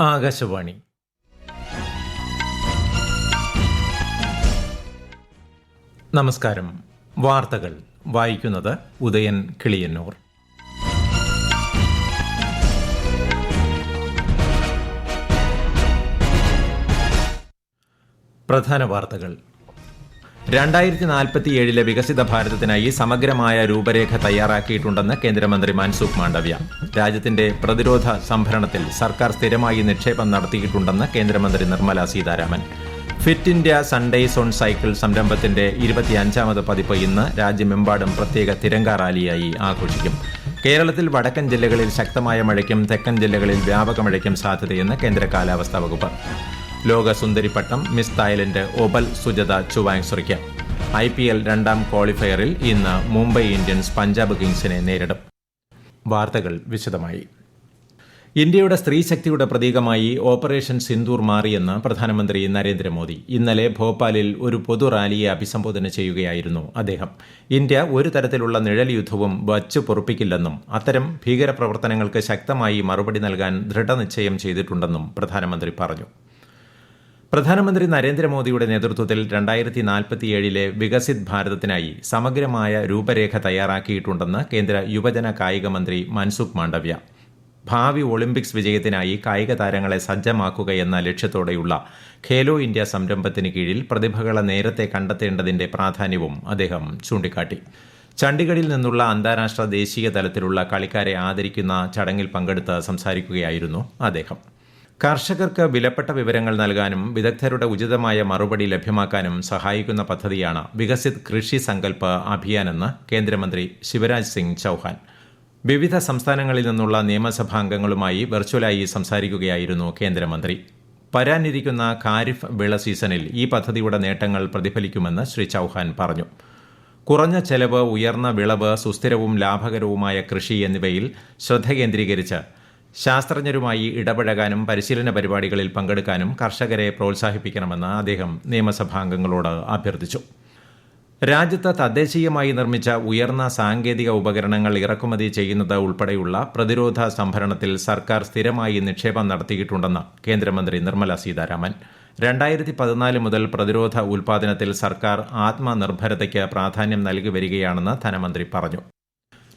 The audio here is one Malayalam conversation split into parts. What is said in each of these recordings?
ആകാശവാണി. നമസ്കാരം. വാർത്തകൾ വായിക്കുന്നത് ഉദയൻ കിളിയന്നൂർ. പ്രധാന വാർത്തകൾ. 2047 വികസിത ഭാരതത്തിനായി സമഗ്രമായ രൂപരേഖ തയ്യാറാക്കിയിട്ടുണ്ടെന്ന് കേന്ദ്രമന്ത്രി മൻസുഖ് മാണ്ഡവ്യ. രാജ്യത്തിന്റെ പ്രതിരോധ സംഭരണത്തിൽ സർക്കാർ സ്ഥിരമായി നിക്ഷേപം നടത്തിയിട്ടുണ്ടെന്ന് കേന്ദ്രമന്ത്രി Nirmala Sitharaman. Fit India Sundays on cycle സംരംഭത്തിന്റെ 25ാമത് പതിപ്പ് ഇന്ന് രാജ്യമെമ്പാടും പ്രത്യേക തിരങ്ക റാലിയായി ആഘോഷിക്കും. കേരളത്തിൽ വടക്കൻ ജില്ലകളിൽ ശക്തമായ മഴയ്ക്കും തെക്കൻ ജില്ലകളിൽ വ്യാപക മഴയ്ക്കും സാധ്യതയെന്ന് കേന്ദ്ര കാലാവസ്ഥാ വകുപ്പ്. ലോക സുന്ദരിപ്പട്ടം മിസ് തായ്ലൻഡ് ഒബൽ സുജത ചുവാങ്സുറിക്ക്. IPL രണ്ടാം ക്വാളിഫയറിൽ ഇന്ന് മുംബൈ ഇന്ത്യൻസ് പഞ്ചാബ് കിങ്സിനെ നേരിടും. വാർത്തകൾ വിശദമായി. ഇന്ത്യയുടെ സ്ത്രീശക്തിയുടെ പ്രതീകമായി ഓപ്പറേഷൻ സിന്ദൂർ മാറിയെന്ന് പ്രധാനമന്ത്രി നരേന്ദ്രമോദി. ഇന്നലെ ഭോപ്പാലിൽ ഒരു പൊതുറാലിയെ അഭിസംബോധന ചെയ്യുകയായിരുന്നു അദ്ദേഹം. ഇന്ത്യ ഒരു തരത്തിലുള്ള നിഴൽ യുദ്ധവും വച്ചു പൊറുപ്പിക്കില്ലെന്നും അത്തരം ഭീകരപ്രവർത്തനങ്ങൾക്ക് ശക്തമായി മറുപടി നൽകാൻ ദൃഢനിശ്ചയം ചെയ്തിട്ടുണ്ടെന്നും പ്രധാനമന്ത്രി പറഞ്ഞു. പ്രധാനമന്ത്രി നരേന്ദ്രമോദിയുടെ നേതൃത്വത്തിൽ 2047 വികസിത് ഭാരതത്തിനായി സമഗ്രമായ രൂപരേഖ തയ്യാറാക്കിയിട്ടുണ്ടെന്ന് കേന്ദ്ര യുവജന കായിക മന്ത്രി മൻസുഖ് മാണ്ഡവ്യ. ഭാവി ഒളിമ്പിക്സ് വിജയത്തിനായി കായിക താരങ്ങളെ സജ്ജമാക്കുകയെന്ന ലക്ഷ്യത്തോടെയുള്ള ഖേലോ ഇന്ത്യ സംരംഭത്തിന് കീഴിൽ പ്രതിഭകളെ നേരത്തെ കണ്ടെത്തേണ്ടതിന്റെ പ്രാധാന്യവും അദ്ദേഹം ചൂണ്ടിക്കാട്ടി. ചണ്ഡിഗഡിൽ നിന്നുള്ള അന്താരാഷ്ട്ര ദേശീയ തലത്തിലുള്ള കളിക്കാരെ ആദരിക്കുന്ന ചടങ്ങിൽ പങ്കെടുത്ത് സംസാരിക്കുകയായിരുന്നു അദ്ദേഹം. കർഷകർക്ക് വിലപ്പെട്ട വിവരങ്ങൾ നൽകാനും വിദഗ്ധരുടെ ഉചിതമായ മറുപടി ലഭ്യമാക്കാനും സഹായിക്കുന്ന പദ്ധതിയാണ് വികസിത് കൃഷി സങ്കല്പ് അഭിയാനെന്ന് കേന്ദ്രമന്ത്രി ശിവരാജ് സിംഗ് ചൌഹാൻ. വിവിധ സംസ്ഥാനങ്ങളിൽ നിന്നുള്ള നിയമസഭാംഗങ്ങളുമായി വെർച്വലായി സംസാരിക്കുകയായിരുന്നു കേന്ദ്രമന്ത്രി. വരാനിരിക്കുന്ന ഖാരിഫ് വിള സീസണിൽ ഈ പദ്ധതിയുടെ നേട്ടങ്ങൾ പ്രതിഫലിക്കുമെന്ന് ശ്രീ ചൌഹാൻ പറഞ്ഞു. കുറഞ്ഞ ചെലവ്, ഉയർന്ന വിളവ്, സുസ്ഥിരവും ലാഭകരവുമായ കൃഷി എന്നിവയിൽ ശ്രദ്ധ കേന്ദ്രീകരിച്ച് ശാസ്ത്രജ്ഞരുമായി ഇടപഴകാനും പരിശീലന പരിപാടികളിൽ പങ്കെടുക്കാനും കർഷകരെ പ്രോത്സാഹിപ്പിക്കണമെന്ന് അദ്ദേഹം നിയമസഭാംഗങ്ങളോട് അഭ്യർത്ഥിച്ചു. രാജ്യത്ത് തദ്ദേശീയമായി നിർമ്മിച്ച ഉയർന്ന സാങ്കേതിക ഉപകരണങ്ങൾ ഇറക്കുമതി ചെയ്യുന്നത് ഉൾപ്പെടെയുള്ള പ്രതിരോധ സംഭരണത്തിൽ സർക്കാർ സ്ഥിരമായി നിക്ഷേപം നടത്തിയിട്ടുണ്ടെന്ന് കേന്ദ്രമന്ത്രി നിർമ്മല സീതാരാമൻ. 2014 മുതൽ പ്രതിരോധ ഉൽപ്പാദനത്തിൽ സർക്കാർ ആത്മനിർഭരതയ്ക്ക് പ്രാധാന്യം നൽകി വരികയാണെന്ന് ധനമന്ത്രി പറഞ്ഞു.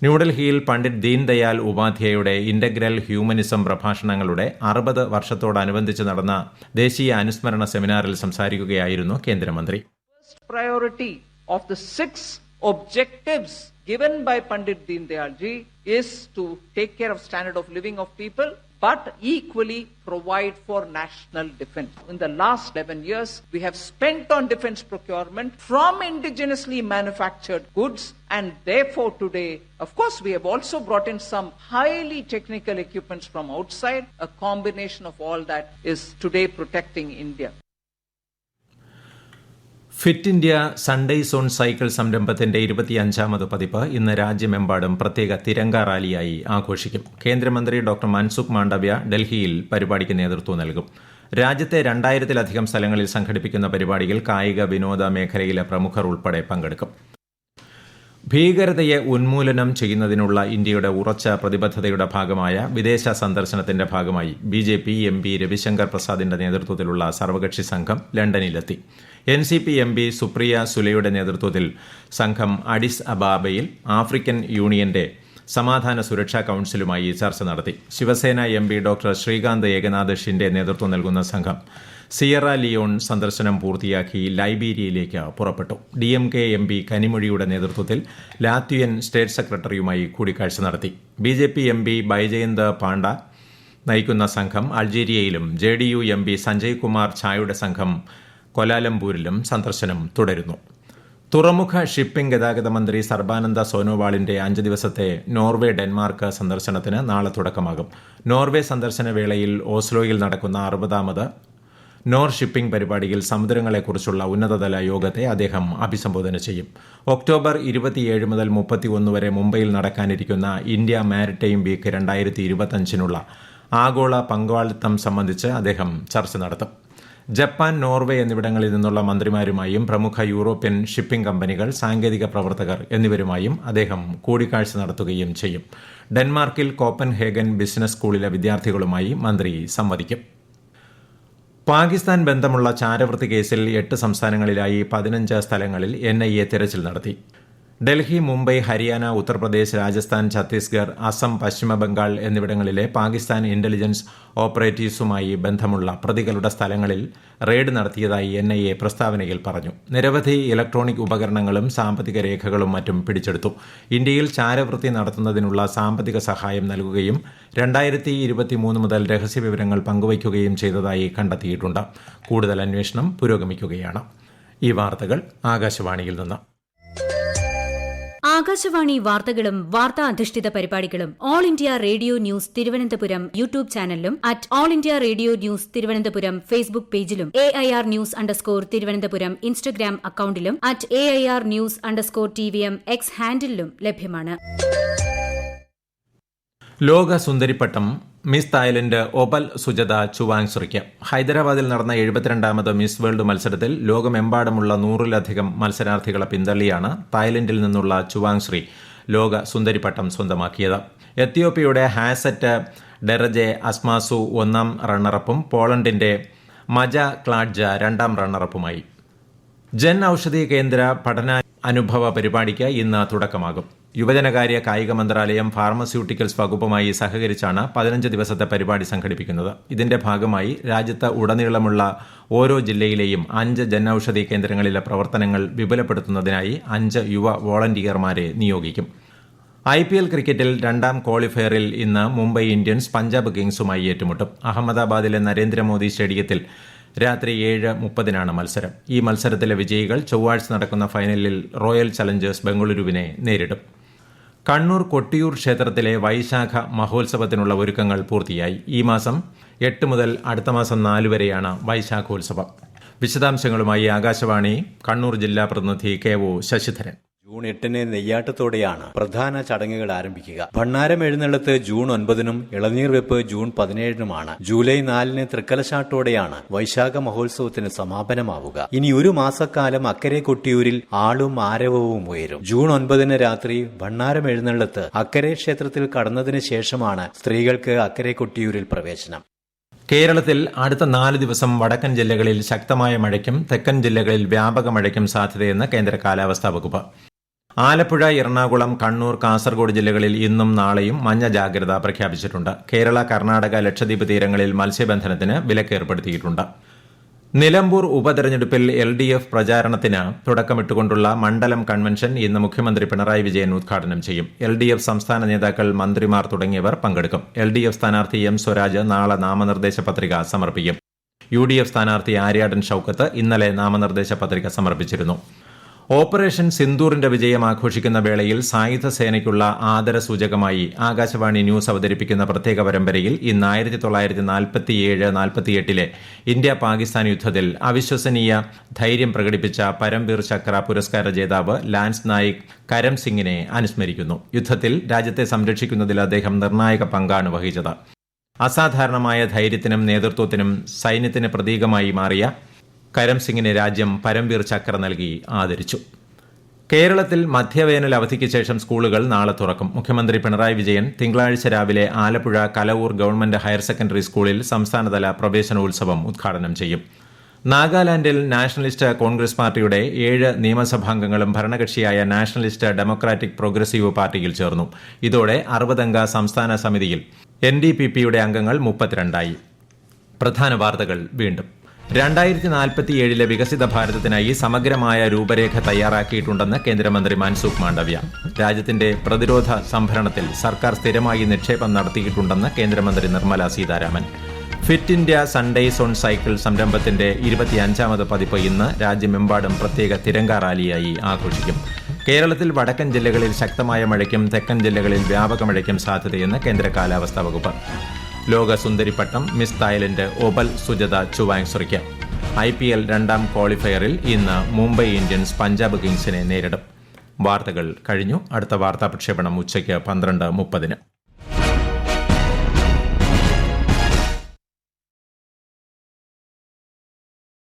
ന്യൂഡൽഹിയിൽ പണ്ഡിറ്റ് ദീൻദയാൽ ഉപാധ്യായയുടെ ഇന്റഗ്രൽ ഹ്യൂമനിസം പ്രഭാഷണങ്ങളുടെ 60 വർഷത്തോടനുബന്ധിച്ച് നടന്ന ദേശീയ അനുസ്മരണ സെമിനാറിൽ സംസാരിക്കുകയായിരുന്നു കേന്ദ്രമന്ത്രി. Priority of the 6 objectives given by Pandit Deen Dayal ji is to take care of standard of living of people, but equally provide for national defense. In the last 11 years, we have spent on defense procurement from indigenously manufactured goods, and therefore today, of course, we have also brought in some highly technical equipments from outside. A combination of all that is today protecting India. Fit India Sundays on cycle സംരംഭത്തിന്റെ 25ാമത് പതിപ്പ് ഇന്ന് രാജ്യമെമ്പാടും പ്രത്യേക തിരങ്ക റാലിയായി ആഘോഷിക്കും. കേന്ദ്രമന്ത്രി ഡോക്ടർ മൻസുഖ് മാണ്ഡവ്യ ഡൽഹിയിൽ പരിപാടിക്ക് നേതൃത്വം നൽകും. രാജ്യത്തെ 2000-ലധികം സ്ഥലങ്ങളിൽ സംഘടിപ്പിക്കുന്ന പരിപാടിയിൽ കായിക വിനോദ മേഖലയിലെ പ്രമുഖർ ഉൾപ്പെടെ പങ്കെടുക്കും. ഭീകരതയെ ഉന്മൂലനം ചെയ്യുന്നതിനുള്ള ഇന്ത്യയുടെ ഉറച്ച പ്രതിബദ്ധതയുടെ ഭാഗമായ വിദേശ സന്ദർശനത്തിന്റെ ഭാഗമായി BJP MP രവിശങ്കർ പ്രസാദിന്റെ നേതൃത്വത്തിലുള്ള സർവകക്ഷി സംഘം ലണ്ടനിലെത്തി. NCP MP സുപ്രിയ സുലെയുടെ നേതൃത്വത്തിൽ സംഘം അഡിസ് അബാബയിൽ ആഫ്രിക്കൻ യൂണിയന്റെ സമാധാന സുരക്ഷാ കൌൺസിലുമായി ചർച്ച നടത്തി. ശിവസേന MP ഡോക്ടർ ശ്രീകാന്ത് ഏകനാഥ് ഷിൻഡെ നേതൃത്വം നൽകുന്ന സംഘം സിയറ ലിയോൺ സന്ദർശനം പൂർത്തിയാക്കി ലൈബീരിയയിലേക്ക് പുറപ്പെട്ടു. DMK MP കനിമൊഴിയുടെ നേതൃത്വത്തിൽ ലാത്വിയൻ സ്റ്റേറ്റ് സെക്രട്ടറിയുമായി കൂടിക്കാഴ്ച നടത്തി. BJP MP ബൈജയന്ത് പാണ്ഡ നയിക്കുന്ന സംഘം അൾജീരിയയിലും JDU MP സഞ്ജയ് കുമാർ ഝായുടെ സംഘം കൊലാലംപൂരിലും സന്ദർശനം തുടരുന്നു. തുറമുഖ ഷിപ്പിംഗ് ഗതാഗത മന്ത്രി സർബാനന്ദ സോനോവാളിന്റെ 5 ദിവസത്തെ നോർവേ ഡെൻമാർക്ക് സന്ദർശനത്തിന് നാളെ തുടക്കമാകും. നോർവേ സന്ദർശന വേളയിൽ ഓസ്ലോയിൽ നടക്കുന്ന 60ാമത് നോർ ഷിപ്പിംഗ് പരിപാടിയിൽ സമുദ്രങ്ങളെക്കുറിച്ചുള്ള ഉന്നതതല യോഗത്തെ അദ്ദേഹം അഭിസംബോധന ചെയ്യും. ഒക്ടോബർ 27 മുതൽ 31 വരെ മുംബൈയിൽ നടക്കാനിരിക്കുന്ന ഇന്ത്യ മാരിടൈം വീക്ക് 2025 ആഗോള പങ്കാളിത്തം സംബന്ധിച്ച് അദ്ദേഹം ചർച്ച നടത്തും. ജപ്പാൻ, നോർവേ എന്നിവിടങ്ങളിൽ നിന്നുള്ള മന്ത്രിമാരുമായും പ്രമുഖ യൂറോപ്യൻ ഷിപ്പിംഗ് കമ്പനികൾ, സാങ്കേതിക പ്രവർത്തകർ എന്നിവരുമായും അദ്ദേഹം കൂടിക്കാഴ്ച നടത്തുകയും ചെയ്യും. ഡെൻമാർക്കിൽ കോപ്പൻഹേഗൻ ബിസിനസ് സ്കൂളിലെ വിദ്യാർത്ഥികളുമായി മന്ത്രി സംവദിക്കും. പാകിസ്ഥാൻ ബന്ധമുള്ള ചാരവൃത്തി കേസിൽ 8 സംസ്ഥാനങ്ങളിലായി 15 സ്ഥലങ്ങളിൽ NIA തിരച്ചിൽ നടത്തി. ഡൽഹി, മുംബൈ, ഹരിയാന, ഉത്തർപ്രദേശ്, രാജസ്ഥാൻ, ഛത്തീസ്ഗഡ്, അസം, പശ്ചിമബംഗാൾ എന്നിവിടങ്ങളിലെ പാകിസ്ഥാൻ ഇന്റലിജൻസ് ഓപ്പറേറ്റീവ്സുമായി ബന്ധമുള്ള പ്രതികളുടെ സ്ഥലങ്ങളിൽ റെയ്ഡ് നടത്തിയതായി NIA പ്രസ്താവനയിൽ പറഞ്ഞു. നിരവധി ഇലക്ട്രോണിക് ഉപകരണങ്ങളും സാമ്പത്തിക രേഖകളും മറ്റും പിടിച്ചെടുത്തു. ഇന്ത്യയിൽ ചാരവൃത്തി നടത്തുന്നതിനുള്ള സാമ്പത്തിക സഹായം നൽകുകയും 2023 മുതൽ രഹസ്യവിവരങ്ങൾ പങ്കുവയ്ക്കുകയും ചെയ്തതായി കണ്ടെത്തിയിട്ടുണ്ട്. കൂടുതൽ അന്വേഷണം പുരോഗമിക്കുകയാണ്. ഈ വാർത്തകൾ ആകാശവാണിയിൽ നിന്ന്. ആകാശവാണി വാർത്തകളും വാർത്താ അധിഷ്ഠിത പരിപാടികളും All India Radio news Thiruvananthapuram YouTube ചാനലിലും All India Radio news Thiruvananthapuram Facebook പേജിലും AIR ന്യൂസ് _ ഇൻസ്റ്റഗ്രാം അക്കൌണ്ടിലും @AIR ന്യൂസ് _ TVM X ഹാൻഡിലും ലഭ്യമാണ്. ലോക സുന്ദരിപ്പട്ടം മിസ് തായ്ലൻഡ് ഒപൽ സുജത ചുവാങ്സുറിക്ക്. ഹൈദരാബാദിൽ നടന്ന 72ാമത് മിസ് വേൾഡ് മത്സരത്തിൽ ലോകമെമ്പാടുമുള്ള 100-ലധികം മത്സരാർത്ഥികളെ പിന്തള്ളിയാണ് തായ്ലൻഡിൽ നിന്നുള്ള ചുവാങ്സുറി ലോക സുന്ദരിപ്പട്ടം സ്വന്തമാക്കിയത്. എത്യോപ്യയുടെ ഹാസറ്റ് ഡെറജെ അസ്മാസു 1ാം റണ്ണറപ്പും പോളണ്ടിന്റെ മജ ക്ലാഡ്ജ 2ാം റണ്ണറപ്പുമായി. ജൻ ഔഷധി കേന്ദ്ര പഠന അനുഭവ പരിപാടിക്ക് ഇന്ന് തുടക്കമാകും. യുവജനകാര്യ കായിക മന്ത്രാലയം ഫാർമസ്യൂട്ടിക്കൽസ് വകുപ്പുമായി സഹകരിച്ചാണ് 15 ദിവസത്തെ പരിപാടി സംഘടിപ്പിക്കുന്നത്. ഇതിന്റെ ഭാഗമായി രാജ്യത്ത് ഉടനീളമുള്ള ഓരോ ജില്ലയിലെയും 5 ജൻ ഔഷധി കേന്ദ്രങ്ങളിലെ പ്രവർത്തനങ്ങൾ വിപുലപ്പെടുത്തുന്നതിനായി 5 യുവ വോളണ്ടിയർമാരെ നിയോഗിക്കും. IPL ക്രിക്കറ്റിൽ 2ാം ക്വാളിഫയറിൽ ഇന്ന് മുംബൈ ഇന്ത്യൻസ് പഞ്ചാബ് കിങ്സുമായി ഏറ്റുമുട്ടും. അഹമ്മദാബാദിലെ നരേന്ദ്രമോദി സ്റ്റേഡിയത്തിൽ രാത്രി 7:30 മത്സരം. ഈ മത്സരത്തിലെ വിജയികൾ ചൊവ്വാഴ്ച നടക്കുന്ന ഫൈനലിൽ റോയൽ ചലഞ്ചേഴ്സ് ബംഗളൂരുവിനെ നേരിടും. കണ്ണൂർ കൊട്ടിയൂർ ക്ഷേത്രത്തിലെ വൈശാഖ മഹോത്സവത്തിനുള്ള ഒരുക്കങ്ങൾ പൂർത്തിയായി. ഈ മാസം 8 മുതൽ അടുത്ത മാസം 4 വരെയാണ് വൈശാഖോത്സവം. വിശദാംശങ്ങളുമായി ആകാശവാണി കണ്ണൂർ ജില്ലാ പ്രതിനിധി KO ശശിധരൻ. ജൂൺ 8-ന് നെയ്യാട്ടത്തോടെയാണ് പ്രധാന ചടങ്ങുകൾ ആരംഭിക്കുക. ഭണ്ണാരം എഴുന്നള്ളത്ത് ജൂൺ 9-നും ഇളനീർ വെപ്പ് ജൂൺ 17-നുമാണ്. ജൂലൈ 4-ന് തൃക്കലശാട്ടോടെയാണ് വൈശാഖ മഹോത്സവത്തിന് സമാപനമാവുക. ഇനി ഒരു മാസക്കാലം അക്കരെ കൊട്ടിയൂരിൽ ആളും ആരവവും ഉയരും. ജൂൺ 9-ന് രാത്രി ഭണ്ണാരം എഴുന്നള്ളത്ത് അക്കരെ ക്ഷേത്രത്തിൽ കടന്നതിന് ശേഷമാണ് സ്ത്രീകൾക്ക് അക്കരെ കൊട്ടിയൂരിൽ പ്രവേശനം. കേരളത്തിൽ അടുത്ത 4 ദിവസം വടക്കൻ ജില്ലകളിൽ ശക്തമായ മഴയ്ക്കും തെക്കൻ ജില്ലകളിൽ വ്യാപക മഴയ്ക്കും സാധ്യതയെന്ന് കേന്ദ്ര കാലാവസ്ഥാ വകുപ്പ്. ആലപ്പുഴ, എറണാകുളം, കണ്ണൂർ, കാസർഗോഡ് ജില്ലകളിൽ ഇന്നും നാളെയും മഞ്ഞ ജാഗ്രത പ്രഖ്യാപിച്ചിട്ടുണ്ട്. കേരള, കർണാടക, ലക്ഷദ്വീപ് തീരങ്ങളിൽ മത്സ്യബന്ധനത്തിന് വിലക്കേർപ്പെടുത്തിയിട്ടുണ്ട്. നിലമ്പൂർ ഉപതെരഞ്ഞെടുപ്പിൽ LDF പ്രചാരണത്തിന് തുടക്കമിട്ടുകൊണ്ടുള്ള മണ്ഡലം കൺവെൻഷൻ ഇന്ന് മുഖ്യമന്ത്രി പിണറായി വിജയൻ ഉദ്ഘാടനം ചെയ്യും. LDF സംസ്ഥാന നേതാക്കൾ, മന്ത്രിമാർ തുടങ്ങിയവർ പങ്കെടുക്കും. LDF സ്ഥാനാർത്ഥി M സ്വരാജ് നാളെ നാമനിർദ്ദേശ പത്രിക സമർപ്പിക്കും. UDF സ്ഥാനാർത്ഥി ആര്യാടൻ ഷൌക്കത്ത് ഇന്നലെ നാമനിർദ്ദേശ പത്രിക സമർപ്പിച്ചിരുന്നു. ഓപ്പറേഷൻ സിന്ദൂറിന്റെ വിജയം ആഘോഷിക്കുന്ന വേളയിൽ സായുധ സേനയ്ക്കുള്ള ആദരസൂചകമായി ആകാശവാണി ന്യൂസ് അവതരിപ്പിക്കുന്ന പ്രത്യേക പരമ്പരയിൽ ഇന്ന് 1947-48 ഇന്ത്യ പാകിസ്ഥാൻ യുദ്ധത്തിൽ അവിശ്വസനീയ ധൈര്യം പ്രകടിപ്പിച്ച പരംവീർ ചക്ര പുരസ്കാര ജേതാവ് ലാൻസ് നായിക് കരം സിംഗിനെ അനുസ്മരിക്കുന്നു. യുദ്ധത്തിൽ രാജ്യത്തെ സംരക്ഷിക്കുന്നതിൽ അദ്ദേഹം നിർണായക പങ്കാണ് വഹിച്ചത്. അസാധാരണമായ ധൈര്യത്തിനും നേതൃത്വത്തിനും സൈന്യത്തിന് പ്രതീകമായി മാറിയ കരം സിംഗിന് രാജ്യം പരംവീർ ചക്ര നൽകി ആദരിച്ചു. കേരളത്തിൽ മധ്യവേനൽ അവധിക്ക് ശേഷം സ്കൂളുകൾ നാളെ തുറക്കും. മുഖ്യമന്ത്രി പിണറായി വിജയൻ തിങ്കളാഴ്ച രാവിലെ Alappuzha Kalavoor government higher secondary സ്കൂളിൽ സംസ്ഥാനതല പ്രവേശനോത്സവം ഉദ്ഘാടനം ചെയ്യും. നാഗാലാൻഡിൽ നാഷണലിസ്റ്റ് കോൺഗ്രസ് പാർട്ടിയുടെ 7 നിയമസഭാംഗങ്ങളും ഭരണകക്ഷിയായ നാഷണലിസ്റ്റ് ഡെമോക്രാറ്റിക് പ്രോഗ്രസീവ് പാർട്ടിയിൽ ചേർന്നു. ഇതോടെ 60-അംഗ സംസ്ഥാന സമിതിയിൽ NDPP-യുടെ അംഗങ്ങൾ 32ആയി. പ്രധാന വാർത്തകൾ വീണ്ടും. 2047 വികസിത ഭാരതത്തിനായി സമഗ്രമായ രൂപരേഖ തയ്യാറാക്കിയിട്ടുണ്ടെന്ന് കേന്ദ്രമന്ത്രി മൻസുഖ് മാണ്ഡവ്യ. രാജ്യത്തിന്റെ പ്രതിരോധ സംഭരണത്തിൽ സർക്കാർ സ്ഥിരമായി നിക്ഷേപം നടത്തിയിട്ടുണ്ടെന്ന് കേന്ദ്രമന്ത്രി Nirmala Sitharaman. Fit India Sundays on cycle സംരംഭത്തിന്റെ 25ാമത് പതിപ്പ് ഇന്ന് രാജ്യമെമ്പാടും പ്രത്യേക തിരങ്ക റാലിയായി ആഘോഷിക്കും. കേരളത്തിൽ വടക്കൻ ജില്ലകളിൽ ശക്തമായ മഴയ്ക്കും തെക്കൻ ജില്ലകളിൽ വ്യാപക മഴയ്ക്കും സാധ്യതയെന്ന് കേന്ദ്ര കാലാവസ്ഥാ വകുപ്പ്. ലോക സുന്ദരിപ്പട്ടം മിസ് തായ്ലൻഡ് ഒപൽ സുജത ചുവാങ്സുറിക്ക്. IPL 2ാം ക്വാളിഫയറിൽ ഇന്ന് മുംബൈ ഇന്ത്യൻസ് പഞ്ചാബ് കിങ്സിനെ നേരിടും. വാർത്തകൾ കഴിഞ്ഞു. അടുത്ത വാർത്താ പ്രക്ഷേപണം ഉച്ചയ്ക്ക് 12:30.